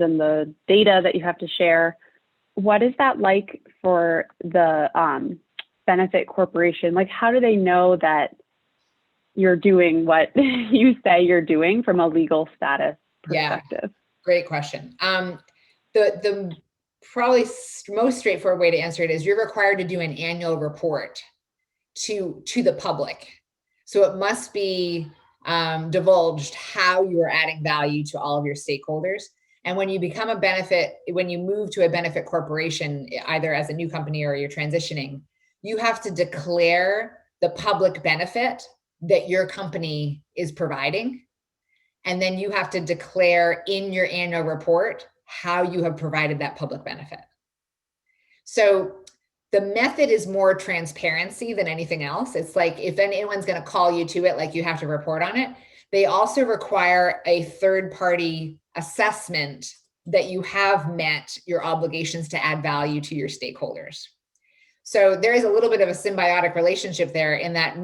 and the data that you have to share. What is that like for the benefit corporation? Like, how do they know that you're doing what you say you're doing from a legal status perspective? Yeah, great question. The probably most straightforward way to answer it is you're required to do an annual report to the public. So it must be divulged how you are adding value to all of your stakeholders. And when you become a benefit, when you move to a benefit corporation, either as a new company or you're transitioning, you have to declare the public benefit that your company is providing. And then you have to declare in your annual report how you have provided that public benefit. So the method is more transparency than anything else. It's like if anyone's going to call you to it, like you have to report on it. They also require a third-party assessment that you have met your obligations to add value to your stakeholders. So there is a little bit of a symbiotic relationship there in that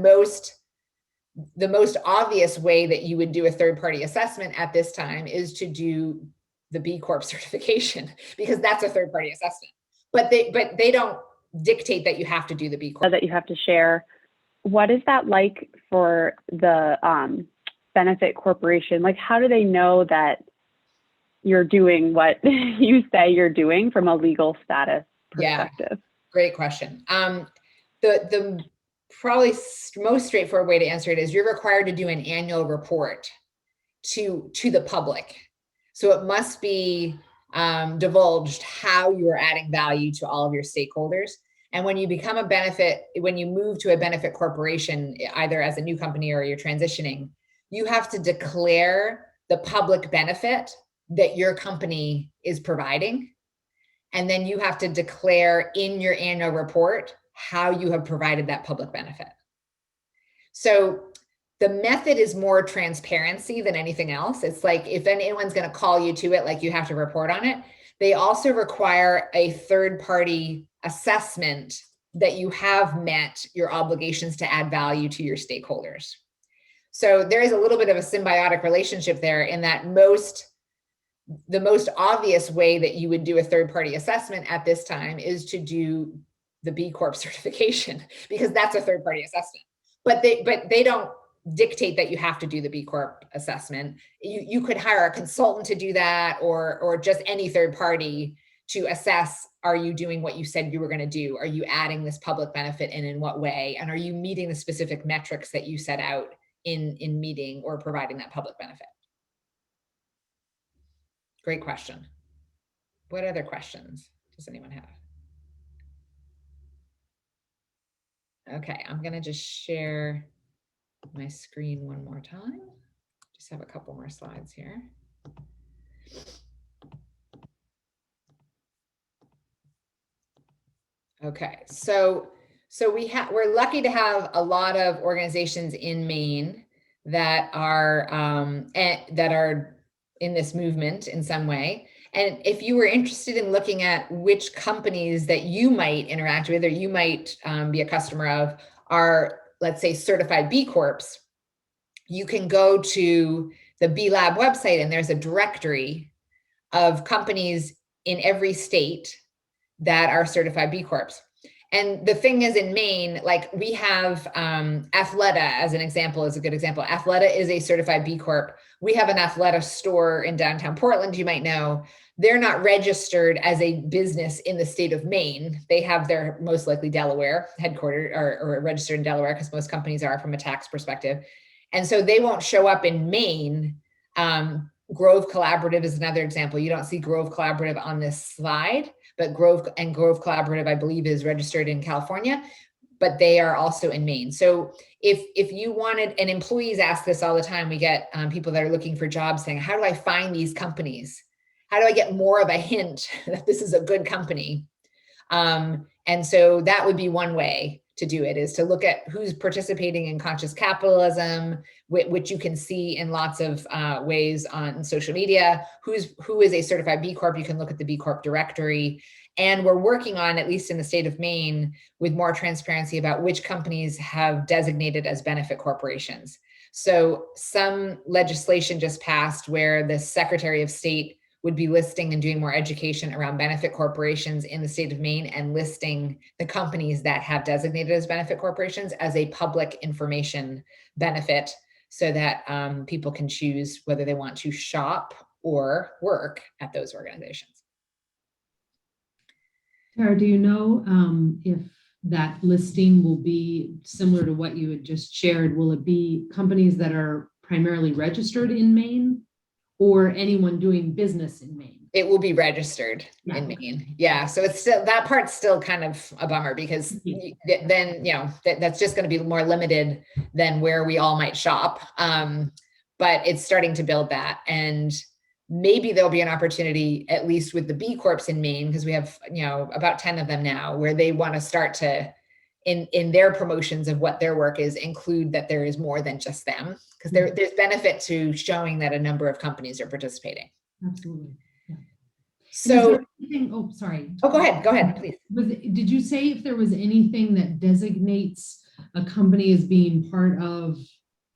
the most obvious way that you would do a third-party assessment at this time is to do the B Corp certification, because that's a third-party assessment. But they don't dictate that you have to do the B Corp. That you have to share. What is that like for the benefit corporation? Like, how do they know that you're doing what you say you're doing from a legal status perspective? Yeah, great question. The probably most straightforward way to answer it is you're required to do an annual report to the public. So it must be divulged how you are adding value to all of your stakeholders. And when you become a benefit, when you move to a benefit corporation, either as a new company or you're transitioning, you have to declare the public benefit that your company is providing. And then you have to declare in your annual report how you have provided that public benefit. So the method is more transparency than anything else. It's like if anyone's going to call you to it, like you have to report on it. They also require a third-party assessment that you have met your obligations to add value to your stakeholders. So there is a little bit of a symbiotic relationship there in that the most obvious way that you would do a third-party assessment at this time is to do the B Corp certification, because that's a third-party assessment. But they don't dictate that you have to do the B Corp assessment. You could hire a consultant to do that, or just any third party to assess, are you doing what you said you were going to do? Are you adding this public benefit, and in what way? And are you meeting the specific metrics that you set out in meeting or providing that public benefit? Great question. What other questions does anyone have? Okay, I'm going to just share my screen one more time. Just have a couple more slides here. Okay, so we're lucky to have a lot of organizations in Maine that are in this movement in some way. And if you were interested in looking at which companies that you might interact with or you might be a customer of are, let's say, certified B Corps, you can go to the B Lab website, and there's a directory of companies in every state that are certified B Corps. And the thing is, in Maine, like we have Athleta as an example, is a good example. Athleta is a certified B Corp. We have an Athleta store in downtown Portland, you might know. They're not registered as a business in the state of Maine. They have their most likely Delaware headquartered or registered in Delaware, because most companies are from a tax perspective. And so they won't show up in Maine. Grove Collaborative is another example. You don't see Grove Collaborative on this slide, but Grove Collaborative, I believe, is registered in California, but they are also in Maine. So if you wanted, and employees ask this all the time, we get people that are looking for jobs saying, how do I find these companies? How do I get more of a hint that this is a good company? And so that would be one way to do it, is to look at who's participating in conscious capitalism, which you can see in lots of ways on social media. Who is a certified B Corp? You can look at the B Corp directory. And we're working on, at least in the state of Maine, with more transparency about which companies have designated as benefit corporations. So some legislation just passed where the Secretary of State would be listing and doing more education around benefit corporations in the state of Maine, and listing the companies that have designated as benefit corporations as a public information benefit, so that people can choose whether they want to shop or work at those organizations. Tara, do you know if that listing will be similar to what you had just shared? Will it be companies that are primarily registered in Maine, or anyone doing business in Maine? It will be registered in Maine. Yeah. So it's still, that part's still kind of a bummer, because then, that's just going to be more limited than where we all might shop. But it's starting to build that. And maybe there'll be an opportunity, at least with the B Corps in Maine, because we have, about 10 of them now, where they want to start to, in their promotions of what their work is, include that there is more than just them, because there's benefit to showing that a number of companies are participating. Absolutely. Yeah. So, sorry. Oh, go ahead, please. Did you say if there was anything that designates a company as being part of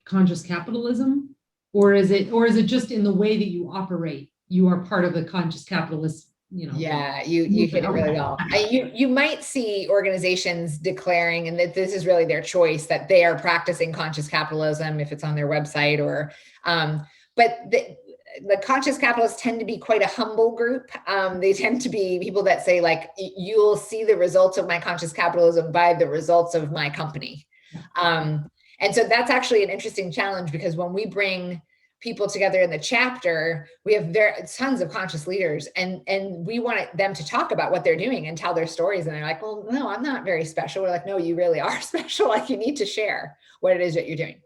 conscious capitalism, or is it just in the way that you operate? You are part of the conscious capitalist. Yeah, you hit it really well. You might see organizations declaring, and that this is really their choice, that they are practicing conscious capitalism if it's on their website, or, but the conscious capitalists tend to be quite a humble group. They tend to be people that say, like, you'll see the results of my conscious capitalism by the results of my company. And so that's actually an interesting challenge, because when we bring people together in the chapter, we have tons of conscious leaders, and we want them to talk about what they're doing and tell their stories. And they're like, well, no, I'm not very special. We're like, no, you really are special. Like, you need to share what it is that you're doing.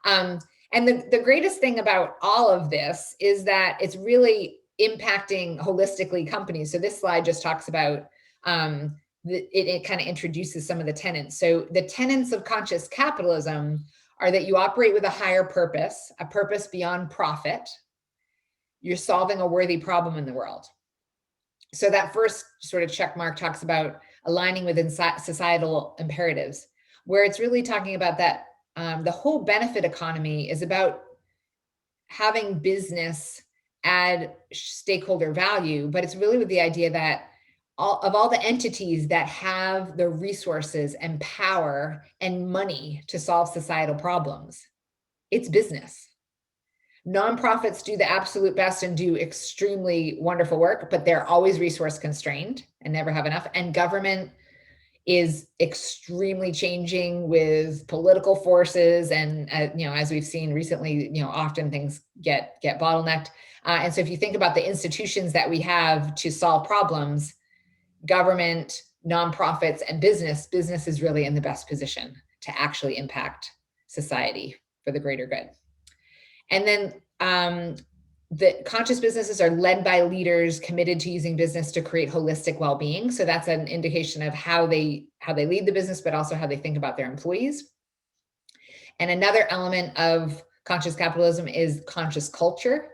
And the greatest thing about all of this is that it's really impacting holistically companies. So this slide just talks about, it kind of introduces some of the tenets. So the tenets of conscious capitalism are that you operate with a higher purpose, a purpose beyond profit. You're solving a worthy problem in the world. So that first sort of check mark talks about aligning with societal imperatives, where it's really talking about that the whole benefit economy is about having business add stakeholder value, but it's really with the idea that all the entities that have the resources and power and money to solve societal problems, it's business. Nonprofits do the absolute best and do extremely wonderful work, but they're always resource constrained and never have enough. And government is extremely changing with political forces, and as we've seen recently, often things get bottlenecked. And so if you think about the institutions that we have to solve problems, government, nonprofits, and business is really in the best position to actually impact society for the greater good. And then the conscious businesses are led by leaders committed to using business to create holistic well-being. So that's an indication of how they lead the business, but also how they think about their employees. And another element of conscious capitalism is conscious culture.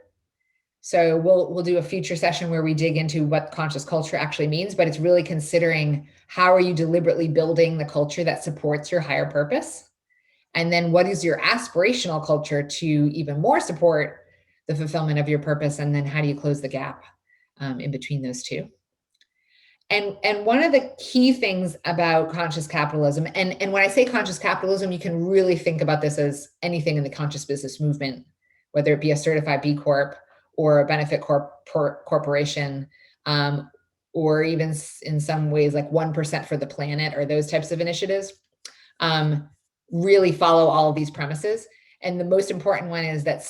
So we'll do a future session where we dig into what conscious culture actually means, but it's really considering how are you deliberately building the culture that supports your higher purpose? And then what is your aspirational culture to even more support the fulfillment of your purpose? And then how do you close the gap in between those two? And one of the key things about conscious capitalism, and when I say conscious capitalism, you can really think about this as anything in the conscious business movement, whether it be a certified B Corp or a benefit corporation, or even in some ways like 1% for the planet, or those types of initiatives, really follow all of these premises. And the most important one is that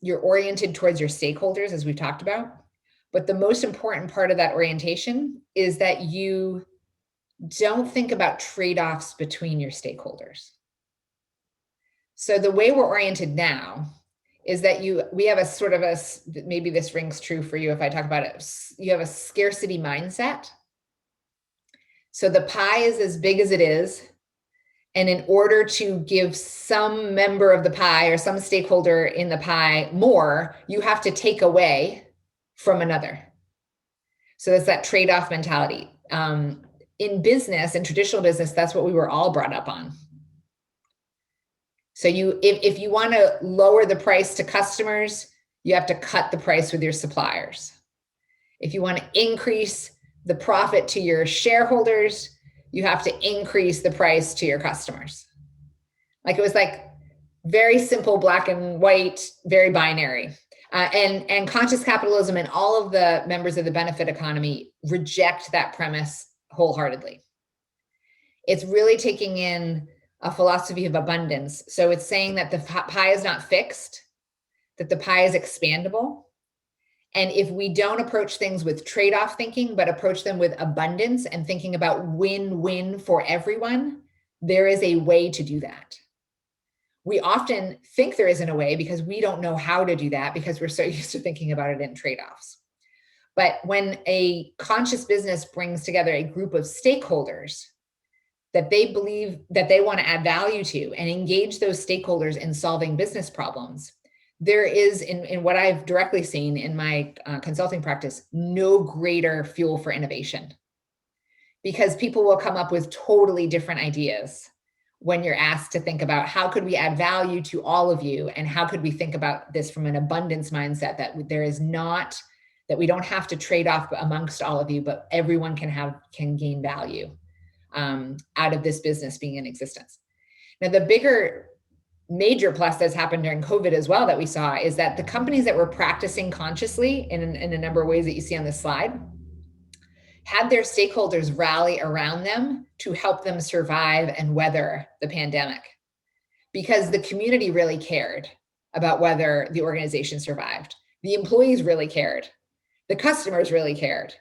you're oriented towards your stakeholders, as we've talked about. But the most important part of that orientation is that you don't think about trade-offs between your stakeholders. So the way we're oriented now is that we have a sort of maybe this rings true for you if I talk about it, you have a scarcity mindset. So the pie is as big as it is. And in order to give some member of the pie or some stakeholder in the pie more, you have to take away from another. So it's that trade-off mentality. In business, in traditional business, that's what we were all brought up on. So if you want to lower the price to customers, you have to cut the price with your suppliers. If you want to increase the profit to your shareholders, you have to increase the price to your customers. Like it was like very simple, black and white, very binary. And conscious capitalism and all of the members of the benefit economy reject that premise wholeheartedly. It's really taking in a philosophy of abundance. So it's saying that the pie is not fixed, that the pie is expandable. And if we don't approach things with trade-off thinking, but approach them with abundance and thinking about win-win for everyone, there is a way to do that. We often think there isn't a way because we don't know how to do that because we're so used to thinking about it in trade-offs. But when a conscious business brings together a group of stakeholders that they believe that they want to add value to and engage those stakeholders in solving business problems, there is, in what I've directly seen in my consulting practice, no greater fuel for innovation. Because people will come up with totally different ideas when you're asked to think about how could we add value to all of you, and how could we think about this from an abundance mindset, that there is not, that we don't have to trade off amongst all of you, but everyone can gain value out of this business being in existence. Now, the bigger major plus that's happened during COVID as well that we saw is that the companies that were practicing consciously in a number of ways that you see on this slide had their stakeholders rally around them to help them survive and weather the pandemic, because the community really cared about whether the organization survived. The employees really cared. The customers really cared.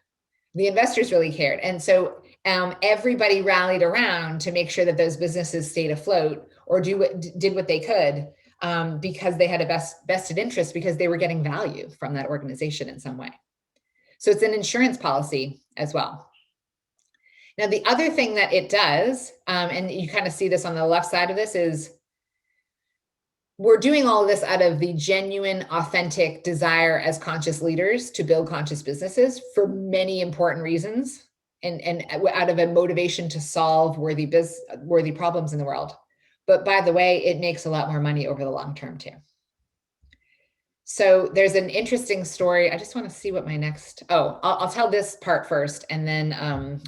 The investors really cared. And so everybody rallied around to make sure that those businesses stayed afloat or did what they could because they had a vested interest, because they were getting value from that organization in some way. So it's an insurance policy as well. Now, the other thing that it does, and you kind of see this on the left side of this, is we're doing all of this out of the genuine, authentic desire as conscious leaders to build conscious businesses for many important reasons, and out of a motivation to solve worthy problems in the world. But by the way, it makes a lot more money over the long term too. So there's an interesting story. I just want to see what my next, I'll tell this part first, and then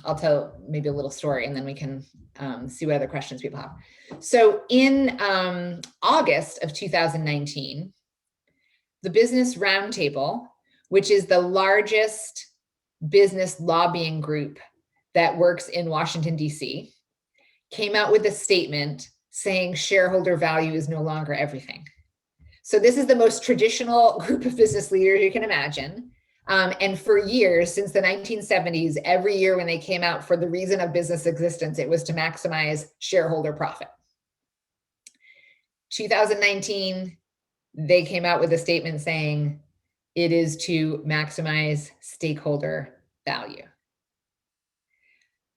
I'll tell maybe a little story, and then we can see what other questions people have. So in August of 2019, the Business Roundtable, which is the largest business lobbying group that works in Washington, D.C., came out with a statement saying shareholder value is no longer everything. So this is the most traditional group of business leaders you can imagine. And for years, since the 1970s, every year when they came out for the reason of business existence, it was to maximize shareholder profit. 2019, they came out with a statement saying it is to maximize stakeholder value.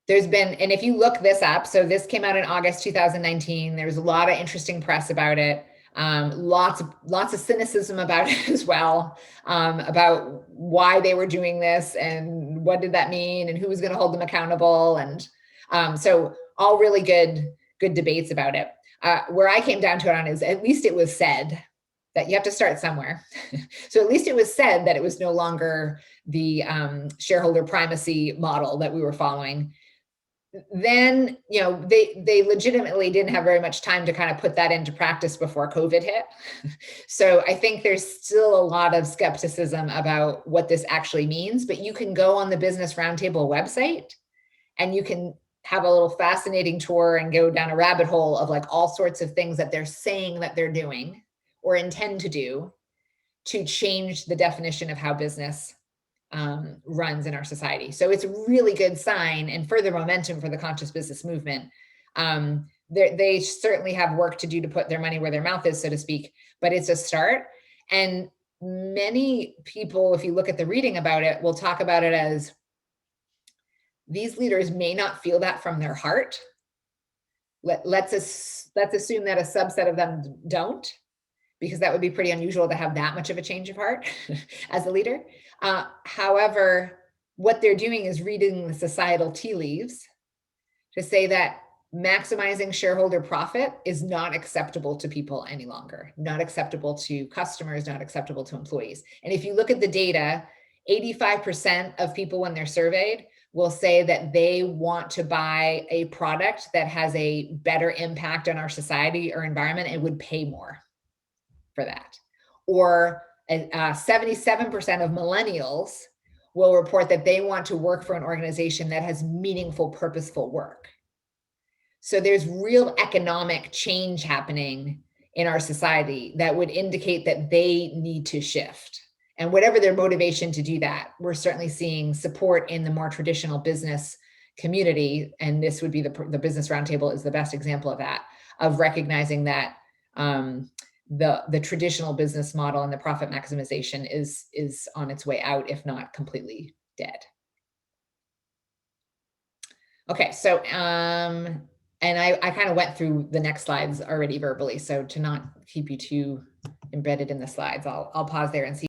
There's been, and if you look this up, so this came out in August 2019, there was a lot of interesting press about it. Lots of cynicism about it as well, about why they were doing this and what did that mean and who was going to hold them accountable. And so all really good debates about it. Where I came down to it on is, at least it was said that you have to start somewhere. So at least it was said that it was no longer the shareholder primacy model that we were following. Then, they legitimately didn't have very much time to kind of put that into practice before COVID hit. So I think there's still a lot of skepticism about what this actually means, but you can go on the Business Roundtable website and you can have a little fascinating tour and go down a rabbit hole of like all sorts of things that they're saying that they're doing or intend to do to change the definition of how business runs in our society. So it's a really good sign and further momentum for the conscious business movement. They certainly have work to do to put their money where their mouth is, so to speak, but it's a start. And many people, if you look at the reading about it, will talk about it as these leaders may not feel that from their heart. Let's assume that a subset of them don't, because that would be pretty unusual to have that much of a change of heart as a leader. However, what they're doing is reading the societal tea leaves to say that maximizing shareholder profit is not acceptable to people any longer, not acceptable to customers, not acceptable to employees. And if you look at the data, 85% of people when they're surveyed will say that they want to buy a product that has a better impact on our society or environment and would pay more for that. Or 77% of millennials will report that they want to work for an organization that has meaningful, purposeful work. So there's real economic change happening in our society that would indicate that they need to shift. And whatever their motivation to do that, we're certainly seeing support in the more traditional business community. And this would be the Business Roundtable is the best example of that, of recognizing that the traditional business model and the profit maximization is on its way out, if not completely dead. Okay, so and I kind of went through the next slides already verbally, so to not keep you too embedded in the slides, I'll pause there and see